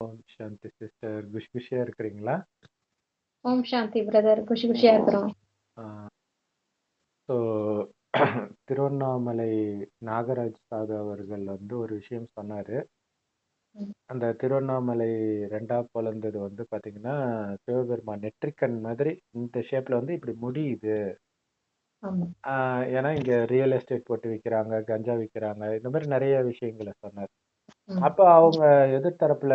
ஓம் சாந்தி sister. குஷியா இருக்கிறீங்களா? ஓம் சாந்தி brother. குஷியா இருக்கிறோம். ஸோ திருவண்ணாமலை நாகராஜ் சாது அவர்கள் ஒரு விஷயம் சொன்னாரு. அந்த திருவண்ணாமலை ரெண்டா பிளந்தது பாத்தீங்கன்னா சிவபெருமான் நெற்றிக்கண் மாதிரி இந்த ஷேப்ல இப்படி முடியுது. ஏன்னா இங்க ரியல் எஸ்டேட் போட்டு விற்கிறாங்க, கஞ்சா விற்கிறாங்க, இந்த மாதிரி நிறைய விஷயங்களை சொன்னார். அப்ப அவங்க எதிர்த்தரப்புல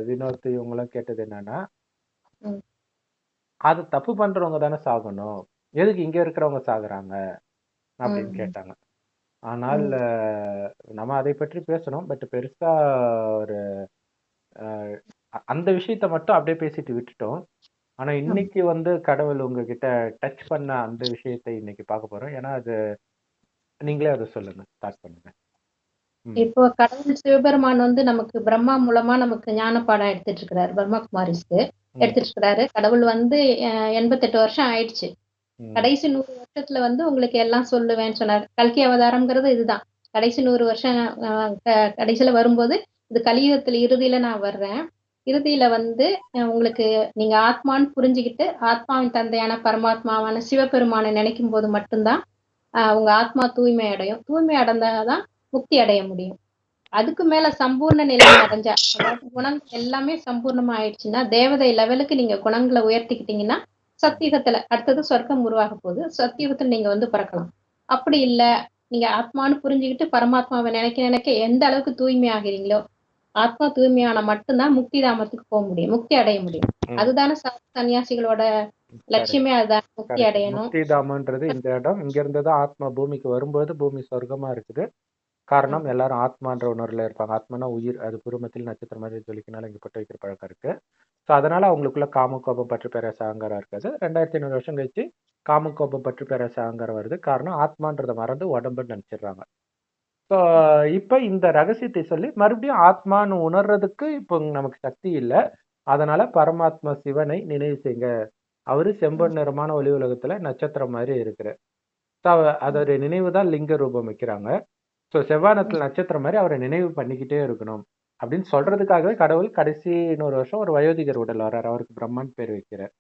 வினோத் இவங்கெல்லாம் கேட்டது என்னன்னா, அது தப்பு பண்றவங்க தானே சாகணும், எதுக்கு இங்க இருக்கிறவங்க சாகுறாங்க அப்படின்னு கேட்டாங்க. ஆனால் நம்ம அதை பற்றி பேசணும், பட் பெருசா ஒரு அந்த விஷயத்த மட்டும் அப்படியே பேசிட்டு விட்டுட்டோம். ஆனா இன்னைக்கு கடவுள் உங்ககிட்ட டச் பண்ண அந்த விஷயத்தை இன்னைக்கு பார்க்க போறோம். ஏன்னா அது நீங்களே அதை சொல்லுங்க, ஸ்டார்ட் பண்ணுங்க. இப்போ கடவுள் சிவபெருமான் நமக்கு பிரம்மா மூலமா நமக்கு ஞான பாடம் எடுத்துட்டு இருக்கிறாரு. பிரம்மா குமாரிஸ்க்கு எடுத்துட்டு இருக்கிறாரு. கடவுள் 88 வருஷம் ஆயிடுச்சு. கடைசி 100 வருஷத்துல உங்களுக்கு எல்லாம் சொல்லுவேன்னு சொன்னார். கல்கி அவதாரம்ங்கிறது இதுதான். கடைசி 100 வருஷம் கடைசியில வரும்போது இது கலியுகத்துல இறுதியில நான் வர்றேன். இறுதியில உங்களுக்கு நீங்க ஆத்மான்னு புரிஞ்சுக்கிட்டு ஆத்மாவின் தந்தையான பரமாத்மாவான சிவபெருமானை நினைக்கும் போது மட்டும்தான் உங்க ஆத்மா தூய்மை அடையும். தூய்மை அடைந்தாதான் முக்தி அடைய முடியும். அதுக்கு மேல சம்பூர்ண நிலைமை அடைஞ்சா, அதாவது குணங்கள் எல்லாமே சம்பூர்ணமா ஆயிடுச்சுன்னா, தேவதை லெவலுக்கு நீங்க குணங்களை உயர்த்திக்கிட்டீங்கன்னா சத்தியுகத்துல அடுத்தது சொர்க்கம் உருவாக போகுது. சத்தியுகத்துல நீங்க பிறக்கலாம். அப்படி இல்ல, நீங்க ஆத்மான்னு புரிஞ்சுக்கிட்டு பரமாத்மாவை நினைக்க நினைக்க எந்த அளவுக்கு தூய்மை ஆகிறீங்களோ, ஆத்மா தூய்மையான மட்டும்தான் முக்தி தாமத்துக்கு போக முடியும், முக்தி அடைய முடியும். அதுதானே சன்னியாசிகளோட லட்சியமே அதுதான், முக்தி அடையணும். முக்தி தாமன்றது இந்த இடம். இங்க இருந்துதான் ஆத்மா பூமிக்கு வரும்போது பூமி சொர்க்கமா இருக்குது. காரணம் எல்லாரும் ஆத்மான்ற உணர்வுல இருப்பாங்க. ஆத்மானா உயிர், அது பூர்வத்தில் நட்சத்திரம் மாதிரி ஜொலிக்கினால இங்க பட்டு வைக்கிற பழக்கம் இருக்கு. ஸோ அதனால அவங்களுக்குள்ள காமக்கோபம் பற்று பேரச அகங்காரம் இருக்காது. 2500 வருஷம் கழிச்சு காமக்கோபம் பற்று பேரச அகங்காரம் வருது. காரணம் ஆத்மான்றதை மறந்து உடம்புன்னு நினைச்சிடுறாங்க. ஸோ இப்ப இந்த ரகசியத்தை சொல்லி மறுபடியும் ஆத்மான்னு உணர்றதுக்கு இப்போ நமக்கு சக்தி இல்லை. அதனால பரமாத்மா சிவனை நினைவு செய்யுங்க. அவரு செம்பொன் நிறமான ஒளி உலகத்துல நட்சத்திரம் மாதிரி இருக்கிறார். அதோடைய நினைவு தான் லிங்க ரூபம் வைக்கிறாங்க. ஸோ செவ்வானத்துல நட்சத்திரம் மாதிரி அவரை நினைவு பண்ணிக்கிட்டே இருக்கணும் அப்படின்னு சொல்றதுக்காகவே கடவுள் கடைசி 100 வருஷம் ஒரு வயோதிகர் உடல் வர்றாரு. அவருக்கு பிரம்மன் பேர் வைக்கிறார்.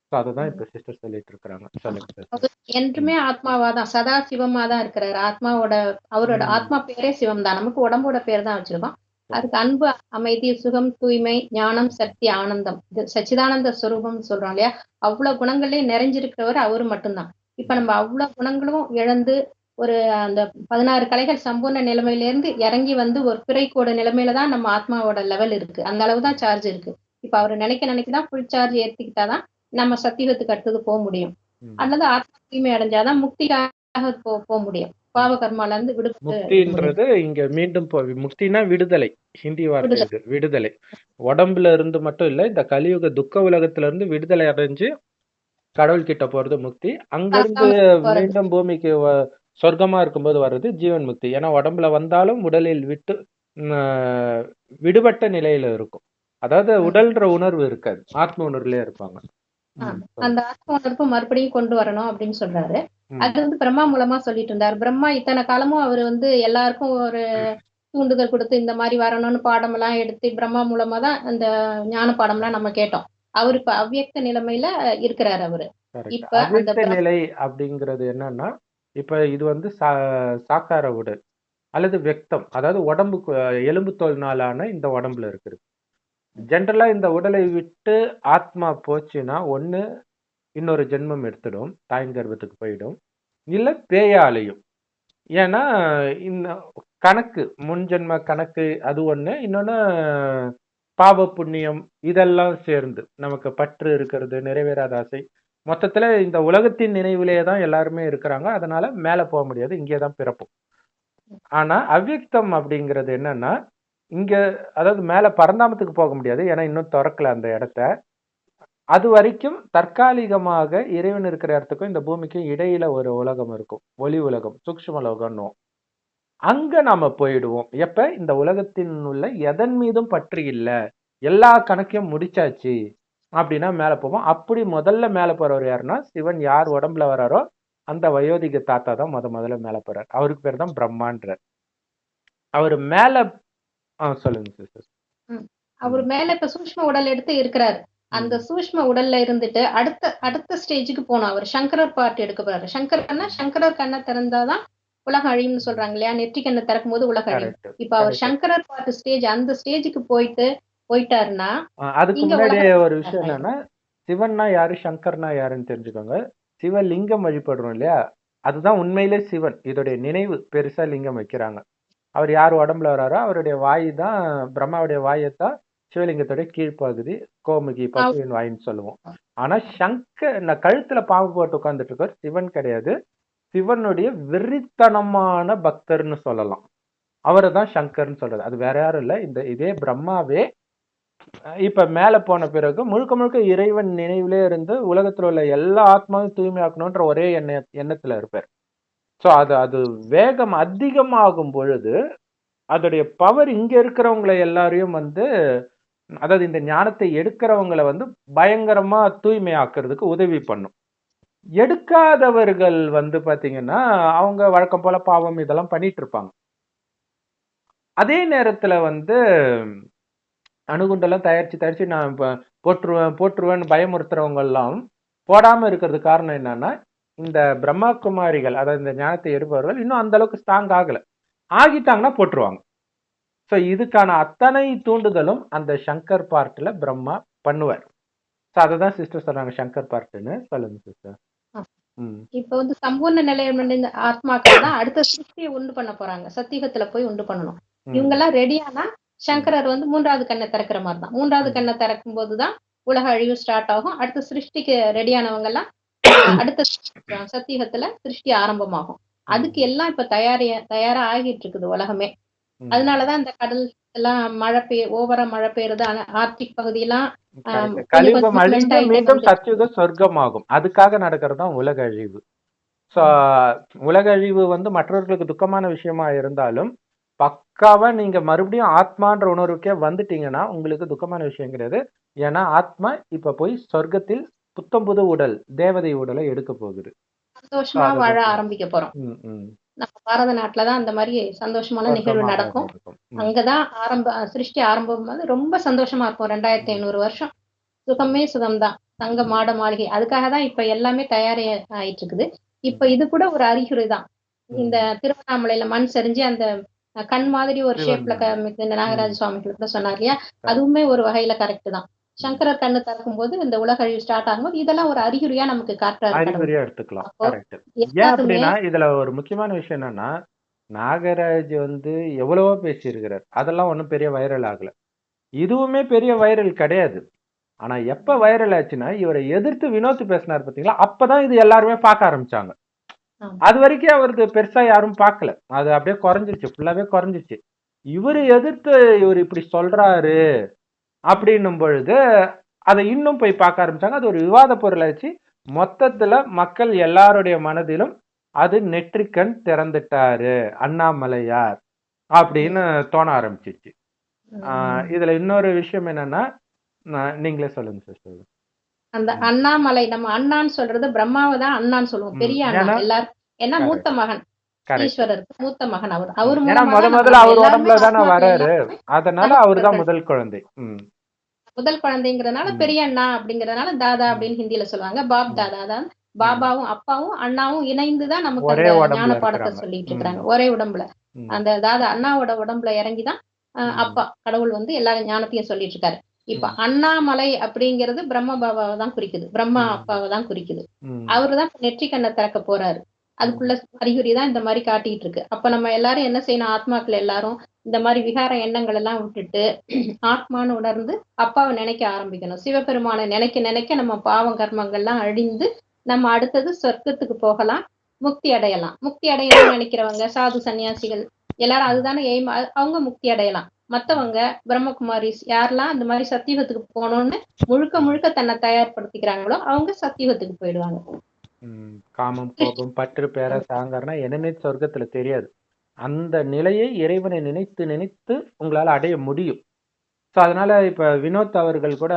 ஸோ அதுதான் இப்ப சிஸ்டர் சொல்லிட்டு இருக்கிறாங்க. சொல்லுங்க. என்றுமே ஆத்மாவாதான், சதா சிவமா தான் இருக்கிறாரு. அவரோட ஆத்மா பேரே சிவம் தான். நமக்கு உடம்போட பேர் தான் வச்சிருக்கோம். அதுக்கு அன்பு, அமைதி, சுகம், தூய்மை, ஞானம், சக்தி, ஆனந்தம், இது சச்சிதானந்த ஸ்வரூபம் சொல்றோம் இல்லையா? அவ்வளவு குணங்கள்லயே நிறைஞ்சிருக்கிறவர் அவரு மட்டும்தான். இப்ப நம்ம அவ்வளவு குணங்களும் இழந்து ஒரு அந்த 16 கலைகள் சம்பூர்ண நிலைமையில இருந்து இறங்கி ஒரு பிறைக்கோட நிலைமையில தான் நம்ம ஆத்மாவோட லெவல் இருக்கு. அந்த அளவுதான் சார்ஜ் இருக்கு. இப்ப அவர் நினைக்கதான் ஃபுல் சார்ஜ் ஏத்திக்கிட்டாதான் நம்ம சத்தியத்துக்கு அடுத்தது போக முடியும். அல்லது ஆத்மா தூய்மை அடைஞ்சாதான் முக்திக்காக போக முடியும். பாவ கர்மால இருந்து முக்தின்றது இங்க மீண்டும் முக்தினா விடுதலை. ஹிந்தி வார்த்தை இது, விடுதலை. உடம்புல இருந்து மட்டும் இல்ல, இந்த கலியுக துக்க உலகத்துல இருந்து விடுதலை அடைஞ்சு கடவுள் கிட்ட போறது முக்தி. அங்கிருந்து மீண்டும் பூமிக்கு சொர்க்கமா இருக்கும்போது வர்றது ஜீவன் முக்தி. ஏன்னா உடம்புல வந்தாலும் உடலில் விடுபட்ட நிலையில இருக்கும். அதாவது உடல்ன்ற உணர்வு இருக்காது, ஆத்ம உணர்வுலயே இருப்பாங்க. அந்த ஆத்ம உணர்வு மறுபடியும் கொண்டு வரணும் அப்படின்னு சொல்றாரு. அது பிரம்மா மூலமா சொல்லிட்டு இருந்தாரு. பிரம்மா இத்தனை காலமும் அவரு எல்லாருக்கும் ஒரு தூண்டுதல் கொடுத்து இந்த மாதிரி வரணும்னு பாடம் எல்லாம் எடுத்து பிரம்மா மூலமா தான் அந்த ஞான பாடம் எல்லாம் நம்ம கேட்டோம். அவரு இப்ப அவ்வியக்த நிலைமையில இருக்கிறாரு. அவரு இப்ப அவ்வியக்த நிலை அப்படிங்கிறது என்னன்னா, இப்ப இது சாக்கார உடல் அல்லது வெக்தம், அதாவது உடம்புக்கு எலும்பு தோல்னாலான இந்த உடம்புல இருக்குது. ஜென்ரலா இந்த உடலை விட்டு ஆத்மா போச்சுன்னா ஒண்ணு இன்னொரு ஜென்மம் எடுத்துடும், தாயின் கர்ப்பத்துக்கு போயிடும், இல்ல பேயாலையும். ஏன்னா இந்த கணக்கு, முன் ஜென்ம கணக்கு அது ஒண்ணு, இன்னொன்னு பாவ புண்ணியம் இதெல்லாம் சேர்ந்து நமக்கு பற்று இருக்கிறது, நிறைவேறாத ஆசை, மொத்தத்துல இந்த உலகத்தின் நினைவிலேயே தான் எல்லாருமே இருக்கிறாங்க. அதனால மேல போக முடியாது, இங்கேதான் பிறப்போம். ஆனா அவ்வியக்தம் அப்படிங்கிறது என்னன்னா, இங்க அதாவது மேல பரந்தாமத்துக்கு போக முடியாது, ஏன்னா இன்னும் திறக்கல அந்த இடத்த. அது வரைக்கும் தற்காலிகமாக இறைவன் இருக்கிற இடத்துக்கும் இந்த பூமிக்கும் இடையில ஒரு உலகம் இருக்கும், ஒளி உலகம், சூக்ஷ்ம லோகம்னு. அங்க நாம போயிடுவோம். எப்ப இந்த உலகத்தின் உள்ள எதன் மீதும் பற்று இல்ல, எல்லா கணக்கையும் முடிச்சாச்சு அப்படின்னா மேல போவோம். அப்படி முதல்ல மேல போறவர் யாருன்னா, சிவன் யார் உடம்புல வராரோ அந்த வயோதிக தாத்தா தான் முதல்ல மேல போறார். அவருக்கு பேர் தான் பிரம்மான்றார். அவர் மேல சொல்லுங்க சிஸ்டர். அவர் மேல இப்ப சூக்ஷ்ம உடல் எடுத்து இருக்கிறாரு. அந்த சூக்ஷ்ம உடல்ல இருந்துட்டு அடுத்த ஸ்டேஜுக்கு போணும். அவர் சங்கரர் பார்ட் எடுக்க போறாரு. சங்கரர் கண்ண திறந்தாதான் உலகம் அழியும்னு சொல்றாங்க இல்லையா? நெற்றிக் கண்ண திறக்கும்போது உலகம் அழியும். கரெக்ட் இப்ப அவர் கரெக்ட். சங்கரர் பார்ட் ஸ்டேஜ் அந்த ஸ்டேஜுக்கு போயிட்டாருன்னா அதுக்கு இங்க முன்னாடி உலகம் ஒரு விஷயம் என்னன்னா, சிவன்னா யாரு சங்கர்னா யாருன்னு தெரிஞ்சுக்கோங்க. சிவலிங்கம் வழிபடுறோம் இல்லையா, அதுதான் உண்மையிலே சிவன். இதோடைய நினைவு பெருசா லிங்கம் வைக்கிறாங்க. அவர் யார் உடம்புல வராரோ அவருடைய வாய் தான், பிரம்மாவுடைய வாயைத்தான் சிவலிங்கத்துடைய கீழ்ப்பகுதி, கோமுகி பசுவின் வாயின்னு சொல்லுவோம். ஆனா கழுத்துல பாம்பு போட்டு உட்கார்ந்துட்டு இருக்கார் சிவன் கிடையாது. சிவனுடைய வெறித்தனமான பக்தர்னு சொல்லலாம். அவரை தான் சங்கர்னு சொல்றது. அது வேற யாரும் இல்ல, இதே பிரம்மாவே இப்ப மேல போன பிறகு முழுக்க முழுக்க இறைவன் நினைவிலே இருந்து உலகத்துல உள்ள எல்லா ஆத்மாவும் தூய்மையாக்கணும்ன்ற ஒரே எண்ணத்துல இருப்பார். சோ அது வேகம் அதிகமாகும் பொழுது அதோடைய பவர் இங்க இருக்கிறவங்களை எல்லாரையும் அதாவது இந்த ஞானத்தை எடுக்கிறவங்களை பயங்கரமா தூய்மையாக்குறதுக்கு உதவி பண்ணும். எடுக்காதவர்கள் பாத்தீங்கன்னா அவங்க வழக்கம் போல பாவம் இதெல்லாம் பண்ணிட்டு இருப்பாங்க. அதே நேரத்துல அணுகுண்டெல்லாம் தயாரிச்சு நான் போட்டுருவேன்னு பயமுறுத்துறவங்க எல்லாம் போடாம இருக்கிறது காரணம் என்னன்னா, இந்த பிரம்மா குமாரிகள், அதாவது இந்த ஞானத்தை எடுப்பவர்கள் இன்னும் அந்த அளவுக்கு ஸ்ட்ராங் ஆகிட்டாங்கன்னா போட்டுருவாங்க. சோ இதுக்கான அத்தனை தூண்டுதலும் அந்த சங்கர் பார்ட்ல பிரம்மா பண்ணுவார். சோ அததான் சிஸ்டர் சொல்றாங்க சங்கர் பார்ட்னு. சொல்லுங்க சிஸ்டர். இப்ப சம்பூர்ண நிலையம் ஆத்மாக்கள் தான் அடுத்த சிருஷ்டியை உண்டு பண்ண போறாங்க. சத்தியுகத்துல போய் உண்டு பண்ணணும். இவங்க எல்லாம் ரெடியானா சங்கரர் மூன்றாவது கண்ணை திறக்கிற மாதிரி தான். மூன்றாவது கண்ணை திறக்கும் போதுதான் உலக அழிவு ஸ்டார்ட் ஆகும். அடுத்த சிருஷ்டிக்கு ரெடியானவங்க எல்லாம் அடுத்த சத்தியுகத்துல சிருஷ்டி ஆரம்பமாகும். அதுக்கு எல்லாம் இப்ப தயாரா ஆகிட்டு இருக்குது உலகமே. அதனாலதான் இந்த கடல் எல்லாம் ஓவரா மழை பெய்யுறது, ஆர்டிக் பகுதியெல்லாம் கலியுகம் அழிந்து மீண்டும் சத்தியுக சொர்க்கமாகும். அதுக்காக நடக்கிறதுதான் உலக அழிவு. சோ உலக அழிவு மற்றவர்களுக்கு துக்கமான விஷயமா இருந்தாலும் பக்காவா நீங்க மறுபடியும் ஆத்மான்ற உணர்வுக்கே வந்துட்டீங்கன்னா உங்களுக்கு துக்கமான விஷயம் கிடையாது. ஏன்னா ஆத்மா இப்ப போய் சொர்க்கத்தில் புத்தம் புது உடல், தேவதை உடலை எடுக்க போகுது. சந்தோஷமா வாழ ஆரம்பிக்க போறோம். நம்ம பாரத நாட்டுலதான் அந்த மாதிரி சந்தோஷமான நிகழ்வு நடக்கும். அங்கதான் சிருஷ்டி ஆரம்பம் ரொம்ப சந்தோஷமா இருக்கும். 2500 வருஷம் சுகமே சுகம்தான், தங்க மாட மாளிகை. அதுக்காக தான் இப்ப எல்லாமே தயாரி ஆயிட்டு இருக்குது. இப்ப இது கூட ஒரு அறிகுறி தான். இந்த திருவண்ணாமலையில மண் சரிஞ்சு அந்த கண் மாதிரி ஒரு ஷேப்ல இந்த நாகராஜ சுவாமிகள் கூட சொன்னார் இல்லையா, அதுவுமே ஒரு வகையில கரெக்ட் தான். சங்கரர் கண்ணு திறக்கும் போது இந்த உலக அழிவு ஸ்டார்ட் ஆகும்போது இதெல்லாம் ஒரு அறிகுறியா நமக்கு காட்டுறாரு. அறிகுறியா எடுத்துக்கலாம். ஏன் அப்படின்னா இதுல ஒரு முக்கியமான விஷயம் என்னன்னா, நாகராஜ் எவ்வளவோ பேசி இருக்கிறார். அதெல்லாம் ஒண்ணும் பெரிய வைரல் ஆகல. இதுவுமே பெரிய வைரல் கிடையாது. ஆனா எப்ப வைரல் ஆச்சுன்னா இவரை எதிர்த்து வினோத் பேசினார் பாத்தீங்களா, அப்பதான் இது எல்லாருமே பார்க்க ஆரம்பிச்சாங்க. அது வரைக்கும் அவருக்கு பெருசா யாரும் பார்க்கல. அது அப்படியே குறைஞ்சிருச்சு, ஃபுல்லாவே குறைஞ்சிருச்சு. இவரு எதிர்த்து இவர் இப்படி சொல்றாரு அப்படின்னும் பொழுது அதை இன்னும் போய் பார்க்க ஆரம்பிச்சாங்க. அது ஒரு விவாத பொருளாச்சு. மொத்தத்துல மக்கள் எல்லாருடைய மனதிலும் அது நெற்றிக்கண் திறந்துட்டாரு அண்ணாமலையார் அப்படின்னு தோண ஆரம்பிச்சிச்சு. இதுல இன்னொரு விஷயம் என்னன்னா, நீங்களே சொல்லுங்க சிஸ்டர். அந்த அண்ணாமலை, நம்ம அண்ணான்னு சொல்றது பிரம்மாவை தான் அண்ணான்னு சொல்லுவோம். பெரிய அண்ணா எல்லாரும். ஏன்னா மூத்த மகன் ஈஸ்வரருக்கு மூத்த மகன் அவர். அவர் முதல்ல அவர் உடம்புல தானே வராரு, அதனால அவர் தான் முதல் குழந்தை. முதல் குழந்தைங்கிறதுனால பெரிய அண்ணா அப்படிங்கறதுனால தாதா அப்படின்னு ஹிந்தியில சொல்லுவாங்க. பாப் தாதா தான். பாபாவும் அப்பாவும் அண்ணாவும் இணைந்துதான் நமக்கு ஞான பாடத்தை சொல்லிட்டு இருக்காங்க. ஒரே உடம்புல அந்த தாதா அண்ணாவோட உடம்புல இறங்கிதான் அப்பா கடவுள் எல்லா ஞானத்தையும் சொல்லிட்டு இருக்காரு. இப்ப அண்ணாமலை அப்படிங்கிறது பிரம்ம பாபாவை தான் குறிக்குது, பிரம்மா அப்பாவை தான் குறிக்குது. அவருதான் நெற்றி கண்ணை திறக்க போறாரு. அதுக்குள்ள அறிகுறி தான் இந்த மாதிரி காட்டிட்டு இருக்கு. அப்ப நம்ம எல்லாரும் என்ன செய்யணும், ஆத்மாக்கள் எல்லாரும் இந்த மாதிரி விகார எண்ணங்கள் எல்லாம் விட்டுட்டு ஆத்மான்னு உணர்ந்து அப்பாவை நினைக்க ஆரம்பிக்கணும். சிவபெருமானை நினைக்க நினைக்க நம்ம பாவம் கர்மங்கள்லாம் அழிந்து நம்ம அடுத்தது சொர்க்கத்துக்கு போகலாம், முக்தி அடையலாம். முக்தி அடையணும்னு நினைக்கிறவங்க சாது சன்னியாசிகள் எல்லாரும் அதுதானே எய்ம். அவங்க முக்தி அடையலாம். மத்தவங்க பிரம்மகுமாரிஸ் யாரெல்லாம் இந்த மாதிரி சத்தியுகத்துக்கு போகணும்னு முழுக்க முழுக்க தன்னை தயார்படுத்திக்கிறாங்களோ அவங்க சத்தியுகத்துக்கு போயிடுவாங்க. காமம் கோபம் பற்று பேர சாங்கர்னா என்னன்னே சொர்க்கத்துல தெரியாது. அந்த நிலையை இறைவனை நினைத்து நினைத்து உங்களால அடைய முடியும். ஸோ அதனால இப்ப வினோத் அவர்கள் கூட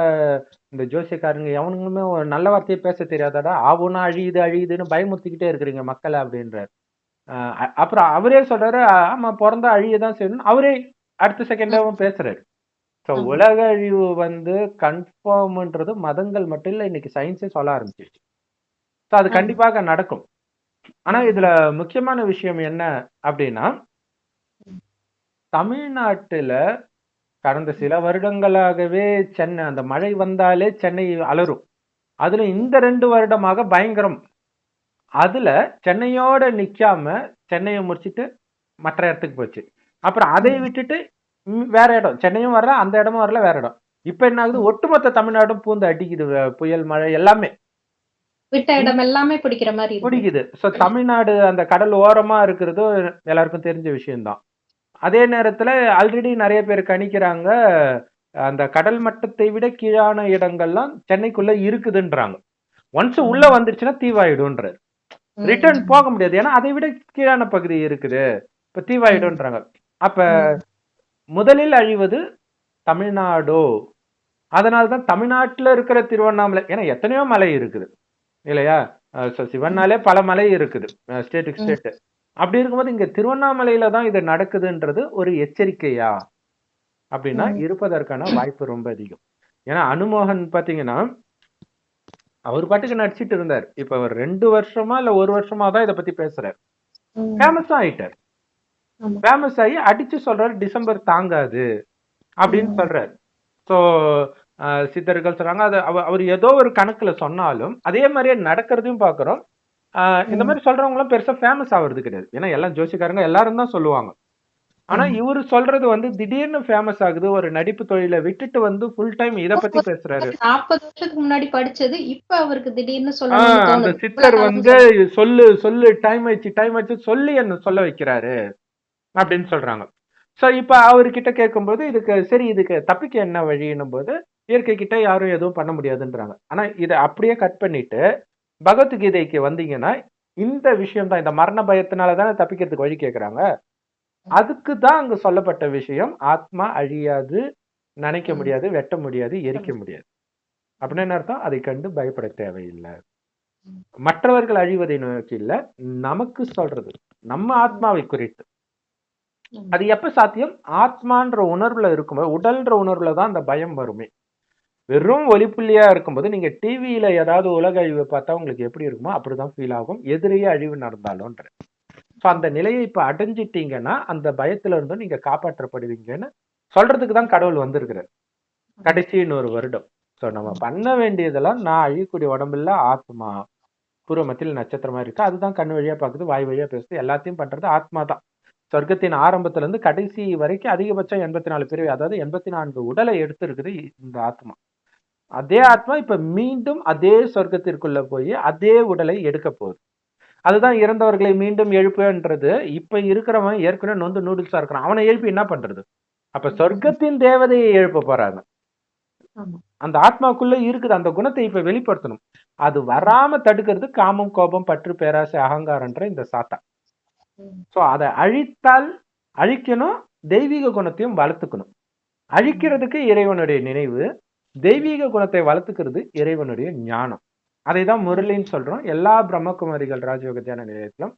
இந்த ஜோசியக்காரங்க எவனுங்களுமே ஒரு நல்ல வார்த்தையை பேச தெரியாதாடா, ஆவுனா அழியுது அழியுதுன்னு பயமுறுத்திக்கிட்டே இருக்கிறீங்க மக்களை அப்படின்றார். அப்புறம் அவரே சொல்றாரு, ஆமா பிறந்தா அழியதான் செய்யணும், அவரே அடுத்த செகண்டாவும் பேசுறாரு. ஸோ ஆமா. உலக அழிவு கன்ஃபார்ம்ன்றது மதங்கள் மட்டும் இல்ல, இன்னைக்கு சயின்ஸே சொல்ல ஆரம்பிச்சிருச்சு. ஸோ அது ஆமா. கண்டிப்பாக நடக்கும். ஆனா இதுல முக்கியமான விஷயம் என்ன அப்படின்னா, தமிழ்நாட்டுல கடந்த சில வருடங்களாகவே சென்னை அந்த மழை வந்தாலே சென்னை அலறும். அதுல இந்த 2 வருடமாக பயங்கரம். அதுல சென்னையோட நிக்காம சென்னையை முடிச்சிட்டு மற்ற இடத்துக்கு போச்சு. அப்புறம் அதை விட்டுட்டு வேற இடம், சென்னையும் வரல, அந்த இடமும் வரல, வேற இடம். இப்ப என்ன ஆகுது, ஒட்டுமொத்த தமிழ்நாடும் பூந்து அடிக்குது, புயல் மழை எல்லாமே விட்ட இடம் எல்லாமே பிடிக்கிற மாதிரி இருக்கு. பிடிக்குது. ஸோ தமிழ்நாடு அந்த கடல் ஓரமா இருக்கிறது எல்லாருக்கும் தெரிஞ்ச விஷயம்தான். அதே நேரத்துல ஆல்ரெடி நிறைய பேர் கணிக்கிறாங்க, அந்த கடல் மட்டத்தை விட கீழான இடங்கள்லாம் சென்னைக்குள்ள இருக்குதுன்றாங்க. ஒன்ஸ் உள்ள வந்துருச்சுன்னா தீவாயிடும்ன்றாரு. ரிட்டர்ன் போக முடியாது, ஏன்னா அதை விட கீழான பகுதி இருக்குது, இப்ப தீவாயிடும்ன்றாங்க. அப்ப முதலில் அழிவது தமிழ்நாடோ? அதனால்தான் தமிழ்நாட்டுல இருக்கிற திருவண்ணாமலை, ஏன்னா எத்தனையோ மலை இருக்குது இல்லையா, சிவன்னாலே பல மலை இருக்குது ஸ்டேட்டுக்கு ஸ்டேட். அப்படி இருக்கும்போது இங்க திருவண்ணாமலையில தான் இது நடக்குதுன்றது ஒரு எச்சரிக்கையா அப்படின்னா இருப்பதற்கான வாய்ப்பு ரொம்ப அதிகம். ஏன்னா அனுமோகன் பாத்தீங்கன்னா அவர் பாட்டுக்கு நடிச்சிட்டு இருந்தார். இப்ப அவர் 2 வருஷமா இல்ல 1 வருஷமா தான் இதை பத்தி பேசுறாரு. ஃபேமஸா ஆயிட்டார். ஃபேமஸ் ஆகி அடிச்சு சொல்றாரு டிசம்பர் தாங்காது அப்படின்னு சொல்றாரு. ஸோ சித்தர்கள் சொல்றாங்க, அது அவர் ஏதோ ஒரு கணக்குல சொன்னாலும் அதே மாதிரியே நடக்கிறதையும் பாக்குறோம். இந்த மாதிரி சொல்றவங்களும் பெருசா ஃபேமஸ் ஆகுறது கிடையாது, ஏன்னா எல்லாம் ஜோசிக்காரங்க எல்லாரும் தான் சொல்லுவாங்க. ஆனா இவரு சொல்றது திடீர்னு ஃபேமஸ் ஆகுது. ஒரு நடிப்பு தொழிலை விட்டுட்டு ஃபுல் டைம் இத பத்தி பேசுறாரு. 40 வருஷத்துக்கு முன்னாடி படிச்சது இப்ப அவருக்கு திடீர்னு அந்த சொல்லணும்னு சித்தர் சொல்லு டைம் ஆயிடுச்சு சொல்லி என்ன சொல்ல வைக்கிறாரு அப்படின்னு சொல்றாங்க. சோ இப்ப அவர்கிட்ட கேட்கும்போது இதுக்கு தப்பிக்க என்ன வழின்னும் போது இயற்கை கிட்ட யாரும் எதுவும் பண்ண முடியாதுன்றாங்க. ஆனா இதை அப்படியே கட் பண்ணிட்டு பகவத்கீதைக்கு வந்தீங்கன்னா இந்த விஷயம் தான், இந்த மரண பயத்தினாலதானே தப்பிக்கிறதுக்கு வழி கேட்கறாங்க. அதுக்கு தான் அங்க சொல்லப்பட்ட விஷயம், ஆத்மா அழியாது, நினைக்க முடியாது, வெட்ட முடியாது, எரிக்க முடியாது. அப்படின்னு என்ன அர்த்தம், அதை கண்டு பயப்பட தேவையில்லை. மற்றவர்கள் அழிவதை நோக்கி இல்ல, நமக்கு சொல்றது நம்ம ஆத்மாவை குறித்து. அது எப்ப சாத்தியம், ஆத்மான்ற உணர்வுல இருக்கும்போது, உடல்ன்ற உணர்வுல தான் அந்த பயம் வருமே. வெறும் ஒளிப்புள்ளியா இருக்கும்போது நீங்க டிவியில ஏதாவது உலக அழிவு பார்த்தா உங்களுக்கு எப்படி இருக்குமோ அப்படிதான் ஃபீல் ஆகும், எதிரியே அழிவு நடந்தாலும்ன்ற. ஸோ அந்த நிலையை இப்ப அடைஞ்சிட்டீங்கன்னா அந்த பயத்துல இருந்தும் நீங்க காப்பாற்றப்படுவீங்கன்னு சொல்றதுக்கு தான் கடவுள் வந்திருக்கிறார் கடைசி 100 வருடம். ஸோ நம்ம பண்ண வேண்டியதெல்லாம், நான் அழியக்கூடிய உடம்புல ஆத்மா, பூர்வமத்தில் நட்சத்திரமா இருக்கு, அதுதான் கண் வழியா பாக்குது, வாய் வழியா பேசுது, எல்லாத்தையும் பண்றது ஆத்மா தான். சொர்க்கத்தின் ஆரம்பத்துல இருந்து கடைசி வரைக்கும் அதிகபட்சம் 84 பிறவி, அதாவது 84 உடலை எடுத்து இருக்குது இந்த ஆத்மா. அதே ஆத்மா இப்ப மீண்டும் அதே சொர்க்கத்திற்குள்ள போய் அதே உடலை எடுக்க போகுது. அதுதான் இறந்தவர்களை மீண்டும் எழுப்புன்றது. இப்ப இருக்கிறவன் ஏற்கனவே நொந்து நூடுல்ஸா இருக்கிறான், அவனை எழுப்பி என்ன பண்றது? அப்ப சொர்க்கத்தின் தேவதையை எழுப்ப போறாங்க. அந்த ஆத்மாக்குள்ள இருக்குது, அந்த குணத்தை இப்ப வெளிப்படுத்தணும். அது வராம தடுக்கிறது காமம், கோபம், பற்று, பேராசை, அகங்காரன்ற இந்த சாத்தா. சோ அதை அழிக்கணும், தெய்வீக குணத்தையும் வளர்த்துக்கணும். அழிக்கிறதுக்கு இறைவனுடைய நினைவு, தெய்வீக குணத்தை வளர்த்துக்கிறது இறைவனுடைய ஞானம். அதை தான் முரளின்னு சொல்றோம். எல்லா பிரம்மகுமாரிகள் ராஜயோக தியான நிலையத்திலும்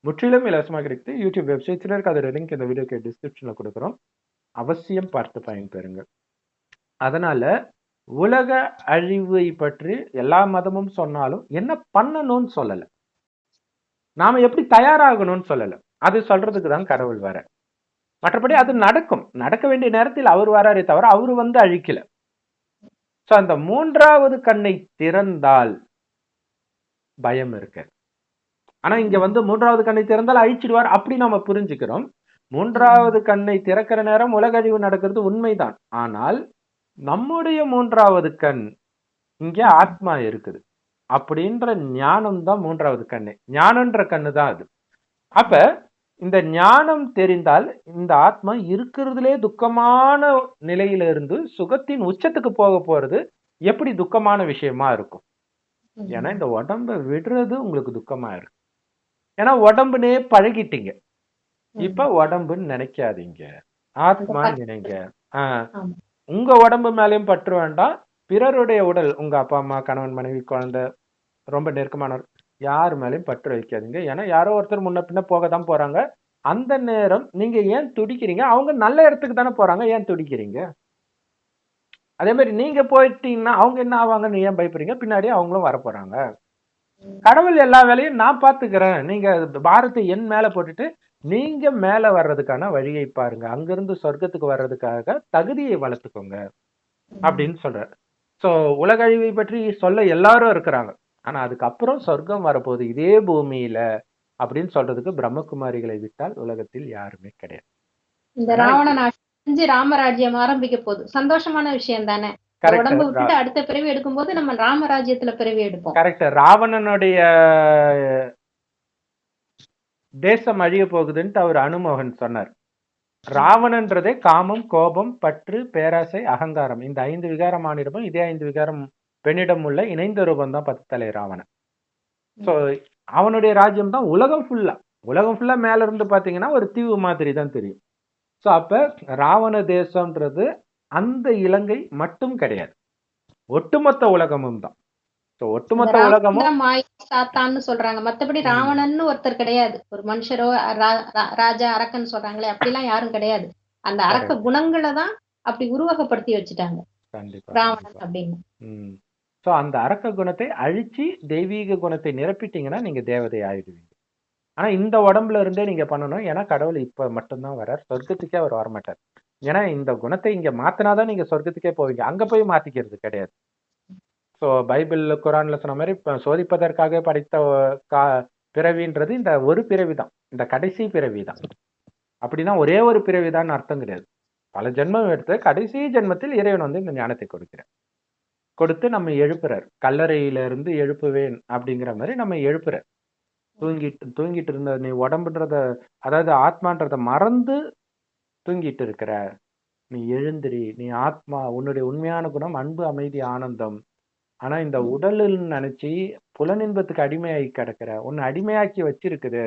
முற்றிலும் இலவசமாக கிடைக்குது. யூடியூப் வெப்சைட்ல இருக்கு, அதோட லிங்க் இந்த வீடியோக்கு டிஸ்கிரிப்ஷன்ல கொடுக்குறோம், அவசியம் பார்த்து பயன்பெறுங்க. அதனால உலக அழிவை பற்றி எல்லா மதமும் சொன்னாலும் என்ன பண்ணணும்னு சொல்லல, நாம எப்படி தயாராகணும்னு சொல்லல, அது சொல்றதுக்கு தான் கடவுள் வர. மற்றபடி அது நடக்கும், நடக்க வேண்டிய நேரத்தில் அவர் வராரே தவிர அவரு அழிக்கல. சோ அந்த 3வது கண்ணை திறந்தால் பயம் இருக்கு. ஆனா இங்க 3வது கண்ணை திறந்தால் அழிச்சிடுவார் அப்படி நாம புரிஞ்சுக்கிறோம். 3வது கண்ணை திறக்கிற நேரம் உலக அழிவு நடக்கிறது உண்மைதான். ஆனால் நம்முடைய 3வது கண் இங்க ஆத்மா இருக்குது அப்படின்ற ஞானம் தான் 3வது கண்ணு. ஞானன்ற கண்ணு தான் அது. அப்ப இந்த ஞானம் தெரிந்தால் இந்த ஆத்மா இருக்கிறதுலே துக்கமான நிலையில இருந்து சுகத்தின் உச்சத்துக்கு போக போறது எப்படி துக்கமான விஷயமா இருக்கும். ஏன்னா இந்த உடம்ப விடுறது உங்களுக்கு துக்கமா இருக்கு, ஏன்னா உடம்புனே பழகிட்டீங்க. இப்ப உடம்புன்னு நினைக்காதீங்க, ஆத்மா நினைங்க. உங்க உடம்பு மேலயும் பற்று வேண்டாம், பிறருடைய உடல், உங்க அப்பா அம்மா, கணவன் மனைவி, குழந்தை, ரொம்ப நெருக்கமானவர், யார் மேலயும் பற்று வைக்காதீங்க. ஏன்னா யாரோ ஒருத்தர் முன்ன பின்ன போக தான் போறாங்க. அந்த நேரம் நீங்க ஏன் துடிக்கிறீங்க, அவங்க நல்ல இடத்துக்கு தானே போறாங்க, ஏன் துடிக்கிறீங்க? அதே மாதிரி நீங்க போயிட்டீங்கன்னா அவங்க என்ன ஆவாங்கன்னு ஏன் பயப்படுறீங்க? பின்னாடியே அவங்களும் வரப்போறாங்க. கடவுள் எல்லா வேலையும் நான் பாத்துக்கிறேன், நீங்க பாரத்தை என் மேல போட்டுட்டு நீங்க மேல வர்றதுக்கான வழியை பாருங்க, அங்கிருந்து சொர்க்கத்துக்கு வர்றதுக்காக தகுதியை வளர்த்துக்கோங்க அப்படின்னு சொல்றாரு. சோ உலக அழிவை பற்றி சொல்ல எல்லாரும் இருக்கிறாங்க. ஆனா அதுக்கப்புறம் சொர்க்கம் வரப்போகுது இதே பூமியில அப்படின்னு சொல்றதுக்கு பிரம்மகுமாரிகளை விட்டால் உலகத்தில் யாருமே கிடையாது. இந்த ஆனா ராவணன் அழிஞ்சு ராமராஜ்யம் ஆரம்பிக்க போகுது. சந்தோஷமான விஷயம் தானே. இந்த கரெக்ட் உடம்ப விட்டுட்டு அடுத்த பிறவி எடுக்கும்போது நம்ம ராமராஜ்யத்துல பிறவி எடுப்போம். கரெக்ட். ராவணனுடைய தேசம் அழிய போகுதுன்ட்டு அவர் அனுமோகன் சொன்னார். ராவணன்றதே காமம், கோபம், பற்று, பேராசை, அகங்காரம், இந்த 5 விகாரமானிடமும் இதே 5 விகாரம் பெண்ணிடம் உள்ள இணைந்த ரூபம் தான் 10 தலை ராவணன். சோ அவனுடைய ராஜ்யம் தான் உலகம் ஃபுல்லா மேல இருந்து பாத்தீங்கன்னா ஒரு தீவு மாதிரி தான் தெரியும். சோ அப்ப ராவண தேசம்ன்றது அந்த இலங்கை மட்டும் கிடையாது, ஒட்டுமொத்த உலகமும் தான். சோ ஒட்டுமொத்த உலகமும் சாத்தான்னு சொல்றாங்க. மத்தபடி ராவணன் ஒருத்தர் கிடையாது. ஒரு மனுஷரோ ராஜா அரக்கன் சொல்றாங்களே அப்படிலாம் யாரும் கிடையாது. அந்த அரக்க குணங்களை தான் அப்படி உருவகப்படுத்தி வச்சுட்டாங்க. கண்டிப்பா ராவணன் அப்படின்னு. சோ அந்த அரக்க குணத்தை அழிச்சு தெய்வீக குணத்தை நிரப்பிட்டீங்கன்னா நீங்க தேவதை ஆயிடுவீங்க. ஆனா இந்த உடம்புல இருந்தே நீங்க பண்ணணும். ஏன்னா கடவுள் இப்ப மட்டும்தான் வர்றார், சொர்க்கத்துக்கே அவர் வரமாட்டார். ஏன்னா இந்த குணத்தை இங்க மாத்தினாதான் நீங்க சொர்க்கத்துக்கே போவீங்க, அங்க போய் மாத்திக்கிறது கிடையாது. ஸோ பைபிள் குரான்ல சொன்ன மாதிரி சோதிப்பதற்காக படைத்த பிறவின்றது இந்த ஒரு பிறவி தான், இந்த கடைசி பிறவி தான். அப்படின்னா ஒரே ஒரு பிறவிதான் அர்த்தம் கிடையாது. பல ஜென்மம் எடுத்து கடைசி ஜென்மத்தில் இறைவன் வந்து இந்த ஞானத்தை கொடுக்கிறார், கொடுத்து நம்ம எழுப்புறார். கல்லறையில இருந்து எழுப்புவேன் அப்படிங்கிற மாதிரி நம்ம எழுப்புறார். தூங்கிட்டு இருந்த நீ உடம்புன்றத, அதாவது ஆத்மான்றத மறந்து தூங்கிட்டு இருக்கிற, நீ எழுந்திரி, நீ ஆத்மா, உன்னுடைய உண்மையான குணம் அன்பு, அமைதி, ஆனந்தம். ஆனா இந்த உடல்னு நினைச்சு புலனின்பத்துக்கு அடிமையாகி கிடக்குற, உன்னை அடிமையாக்கி வச்சிருக்குது.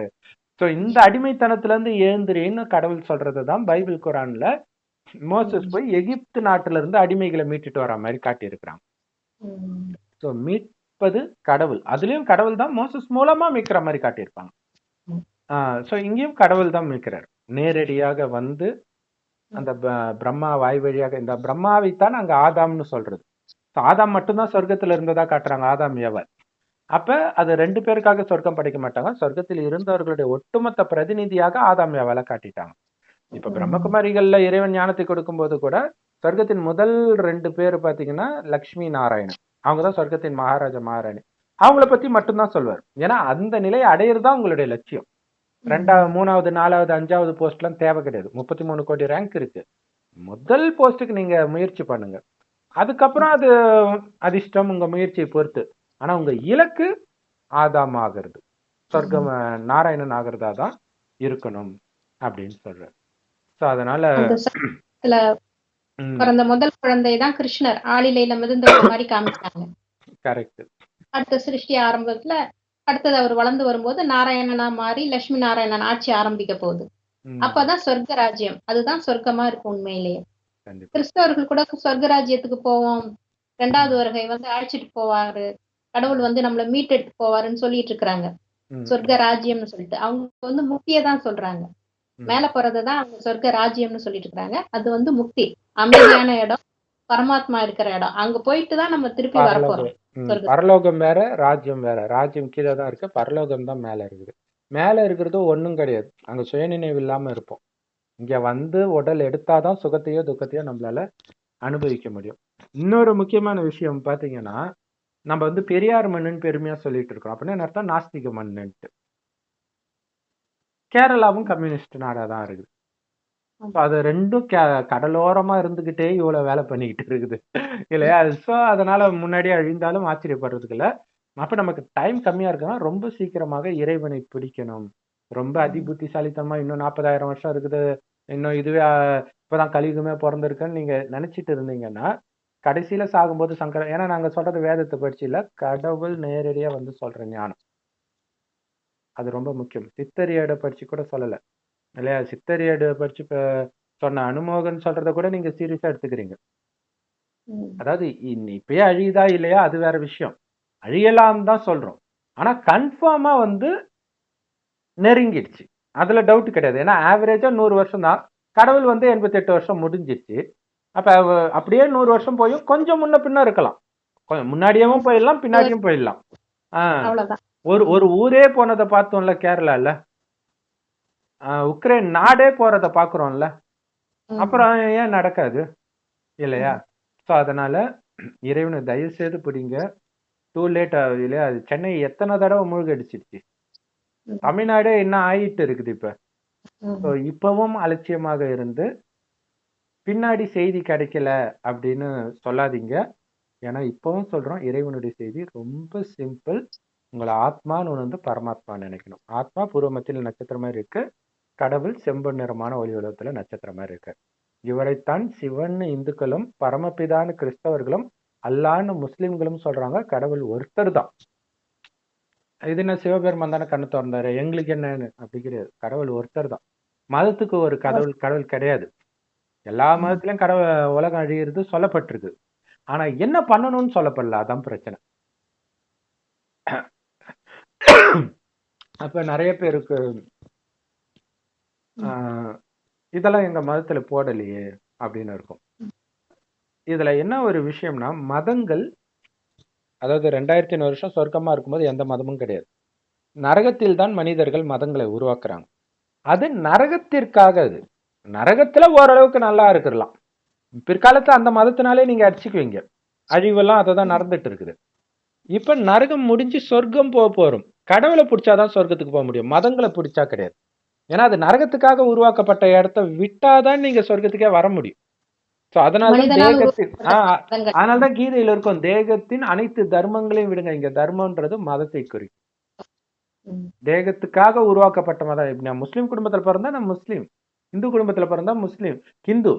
சோ இந்த அடிமைத்தனத்துல இருந்து எழுந்திரின்னு கடவுள் சொல்றதுதான் பைபிள் குரான்ல மோசஸ் போய் எகிப்து நாட்டுல இருந்து அடிமைகளை மீட்டுட்டு வர மாதிரி காட்டி இருக்கிறாங்க. சோ மீட்பது கடவுள், அதுலயும் கடவுள் தான் மோசஸ் மூலமா மீட்கிற மாதிரி காட்டியிருப்பாங்க. சோ இங்கேயும் கடவுள் தான் மீட்கிறார், நேரடியாக வந்து அந்த பிரம்மா வாய் வழியாக. இந்த பிரம்மாவைத்தான் அங்க ஆதாம்னு சொல்றது. ஆதாம் மட்டும்தான் சொர்க்கத்துல இருந்ததா காட்டுறாங்க, ஆதாம் ஏவாள். அப்ப அது 2 பேருக்காக சொர்க்கம் படைக்க மாட்டாங்க, சொர்க்கத்தில் இருந்தவர்களுடைய ஒட்டுமொத்த பிரதிநிதியாக ஆதாம் ஏவாளை காட்டிட்டாங்க. இப்ப பிரம்மகுமாரிகள்ல இறைவன் ஞானத்தை கொடுக்கும் போது கூட சொர்க்கத்தின் முதல் 2 பேர் பாத்தீங்கன்னா லக்ஷ்மி நாராயணன், அவங்கதான் சொர்க்கத்தின் மகாராஜா மகாராணி. அவங்கள பத்தி மட்டும்தான் சொல்வார். ஏன்னா அந்த நிலையை அடையிறதா உங்களுடைய லட்சியம். 2வது 3வது 4வது 5வது போஸ்ட் எல்லாம் தேவை கிடையாது. 33 கோடி ரேங்க் இருக்கு. முதல் போஸ்டுக்கு நீங்க முயற்சி பண்ணுங்க, அதுக்கப்புறம் அது அதிர்ஷ்டம் உங்க முயற்சியை பொறுத்து. ஆனா உங்க இலக்கு ஆதாம் ஆகிறது, சொர்க்கம் நாராயணன் ஆகிறதா தான் இருக்கணும் அப்படின்னு சொல்றாரு. சோ அதனால பிறந்த முதல் குழந்தை தான் கிருஷ்ணர், ஆளிலையில மிதந்த மாதிரி காமிச்சாங்க. கரெக்ட். அடுத்த சிருஷ்டி ஆரம்பத்துல அடுத்தது அவர் வளர்ந்து வரும்போது நாராயணனா மாறி லட்சுமி நாராயணன் ஆட்சி ஆரம்பிக்க போகுது. அப்பதான் சொர்க்க ராஜ்யம், அதுதான் சொர்க்கமா இருக்கும் உண்மையிலேயே. கிறிஸ்தவர்கள் கூட சொர்க்க ராஜ்யத்துக்கு போவோம், 2வது வருகை வந்து அழைச்சிட்டு போவாரு, கடவுள் வந்து நம்மள மீட்டெடுத்து போவாருன்னு சொல்லிட்டு இருக்கிறாங்க. சொர்க்க ராஜ்யம்னு சொல்லிட்டு அவங்க வந்து முக்தியை தான் சொல்றாங்க. மேல போறதுதான் அவங்க சொர்க்க ராஜ்யம்னு சொல்லிட்டு இருக்காங்க. அது வந்து முக்தி, அமைதியான இடம், பரமாத்மா இருக்கிற இடம். அங்க போயிட்டு தான் நம்ம திருப்பி வரப்போறோம். பரலோகம் வேற, ராஜ்யம் வேற. ராஜ்யம் கீழே தான் இருக்கு, பரலோகம் தான் மேல இருக்குது. மேல இருக்கிறது ஒண்ணும் கிடையாது, அங்க சுயநினைவு இல்லாம இருப்போம். இங்க வந்து உடல் எடுத்தாதான் சுகத்தையோ துக்கத்தையோ நம்மளால அனுபவிக்க முடியும். இன்னொரு முக்கியமான விஷயம் பாத்தீங்கன்னா, நம்ம வந்து பெரியார் மண்ணுன்னு பெருமையா சொல்லிட்டு இருக்கோம். அப்படின்னு அர்த்தம் நாஸ்திக மண்ணுன்ட்டு. கேரளாவும் கம்யூனிஸ்ட் நாடா தான் இருக்குது. அது ரெண்டும் கடலோரமா இருந்துகிட்டே இவ்வளவு வேலை பண்ணிக்கிட்டு இருக்குது இல்லையா? ஸோ அதனால முன்னாடியே அழிந்தாலும் ஆச்சரியப்படுறதுக்கு இல்லை. அப்ப நமக்கு டைம் கம்மியா இருக்குன்னா ரொம்ப சீக்கிரமாக இறைவனை பிடிக்கணும். ரொம்ப அதிபுத்திசாலித்தனமா இன்னும் 40,000 வருஷம் இருக்குது, இன்னும் இதுவே இப்பதான் கலியுகமே பிறந்திருக்குன்னு நீங்க நினைச்சிட்டு இருந்தீங்கன்னா கடைசியில சாகும்போது சங்கடம். ஏன்னா நாங்க சொல்றது வேதத்தை படிச்சு இல்ல, கடவுள் நேரடியா வந்து சொல்ற ஞானம், அது ரொம்ப முக்கியம். சித்தரியடை படிச்சு கூட சொல்லல இல்லையா? சித்தரியடை படிச்சு சொன்ன அனுமோகன் சொல்றத கூட நீங்க சீரியஸா எடுத்துக்கிறீங்க. அதாவது இப்பயே அழியுதா இல்லையா அது வேற விஷயம், அழியலாம் தான் சொல்றோம். ஆனா கன்ஃபார்மா வந்து நெருங்கிடுச்சு, அதுல டவுட் கிடையாது. ஏன்னா ஆவரேஜா 100 வருஷம் தான், கடவுள் வந்து 88 வருஷம் முடிஞ்சிருச்சு. அப்ப அப்படியே 100 வருஷம் போயும் கொஞ்சம் முன்ன பின்ன இருக்கலாம். கொஞ்சம் முன்னாடியும் போயிடலாம், பின்னாடியும் போயிடலாம். அவ்வளவுதான். ஒரு ஊரே போனதை பார்த்தோம்ல கேரளால. உக்ரைன் நாடே போறத பாக்குறோம்ல. அப்புறம் ஏன் நடக்காது இல்லையா? ஸோ அதனால இறைவனை தயவு செய்து பிடிங்க. டூ லேட் ஆகுது இல்லையா? அது சென்னை எத்தனை தடவை மூழ்கடிச்சிருச்சு. தமிழ்நாடே என்ன ஆயிட்டு இருக்குது இப்ப. ஸோ இப்பவும் அலட்சியமாக இருந்து பின்னாடி செய்தி கிடைக்கல அப்படின்னு சொல்லாதீங்க. ஏன்னா இப்பவும் சொல்றோம், இறைவனுடைய செய்தி ரொம்ப சிம்பிள். உங்களை ஆத்மான்னு உணர்ந்து பரமாத்மா நினைக்கணும். ஆத்மா பூர்வ மத்தியில் நட்சத்திரம் மாதிரி இருக்கு, கடவுள் செம்பு நிறமான ஒளி உலகத்துல நட்சத்திரம் மாதிரி இருக்கு. இவரைத்தான் சிவன் இந்துக்களும் பரமபிதான்னு கிறிஸ்தவர்களும் அல்லான்னு முஸ்லிம்களும் சொல்றாங்க. கடவுள் ஒருத்தர் தான். இது என்ன சிவபெருமான் தானே கண்ணு திறந்தாரு, எங்களுக்கு என்னன்னு? அப்படி கிடையாது. கடவுள் ஒருத்தர் தான். மதத்துக்கு ஒரு கடவுள் கிடையாது. எல்லா மதத்திலயும் கடவுள் உலகம் அழியிறது சொல்லப்பட்டிருக்கு. ஆனா என்ன பண்ணணும்னு சொல்லப்படல, அதான் பிரச்சனை. அப்ப நிறைய பேருக்கு இதெல்லாம் எங்க மதத்துல போடலையே அப்படின்னு இருக்கும். இதுல என்ன ஒரு விஷயம்னா, மதங்கள், அதாவது 2500 வருஷம் சொர்க்கமா இருக்கும்போது எந்த மதமும் கிடையாது. நரகத்தில் தான் மனிதர்கள் மதங்களை உருவாக்குறாங்க. அது நரகத்திற்காக. அது நரகத்துல ஓரளவுக்கு நல்லா இருக்கலாம். பிற்காலத்துல அந்த மதத்தினாலே நீங்க அடிச்சுக்குவீங்க. அழிவெல்லாம் அதை தான் நடந்துட்டு இருக்குது. இப்ப நரகம் முடிஞ்சு சொர்க்கம் போக போறோம். கடவுளை பிடிச்சாதான் சொர்க்கத்துக்கு போக முடியும், மதங்களை பிடிச்சா கிடையாது. ஏன்னா அது நரகத்துக்காக உருவாக்கப்பட்ட இடத்த விட்டாதான் நீங்க சொர்க்கத்துக்கே வர முடியும். அதனாலதான் கீதையில இருக்கும், தேகத்தின் அனைத்து தர்மங்களையும் விடுங்க. இங்க தர்மம்ன்றது மதத்தை குறிக்கும். தேகத்துக்காக உருவாக்கப்பட்ட மதம். நான் முஸ்லீம் குடும்பத்துல பிறந்தா நான் முஸ்லீம், இந்து குடும்பத்துல பிறந்தா முஸ்லீம், ஹிந்து.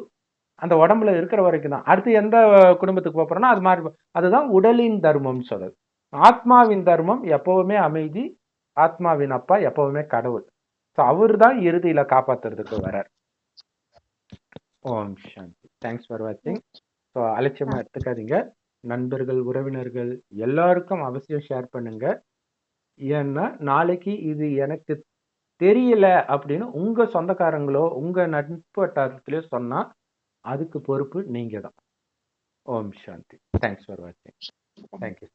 அந்த உடம்புல இருக்கிற வரைக்கும் தான். அடுத்து எந்த குடும்பத்துக்கு போறோம்னா அது மாதிரி. அதுதான் உடலின் தர்மம் சொல்றது. ஆத்மாவின் தர்மம் எப்பவுமே அமைதி. ஆத்மாவின் அப்பா எப்பவுமே கடவுள். அவர் தான் இறுதியில காப்பாத்துறதுக்கு வரார். ஓம் சாந்தி. தேங்க்ஸ் ஃபார் வாட்சிங். ஸோ அலட்சியமா எடுத்துக்காதீங்க. நண்பர்கள், உறவினர்கள் எல்லாருக்கும் அவசியம் ஷேர் பண்ணுங்க. ஏன்னா நாளைக்கு இது எனக்கு தெரியல அப்படின்னு உங்க சொந்தக்காரங்களோ உங்க நட்பு வட்டாரத்திலயோ சொன்னா அதுக்கு பொறுப்பு நீங்க தான். ஓம் சாந்தி. தேங்க்ஸ் ஃபார் வாட்சிங். தேங்க்யூ.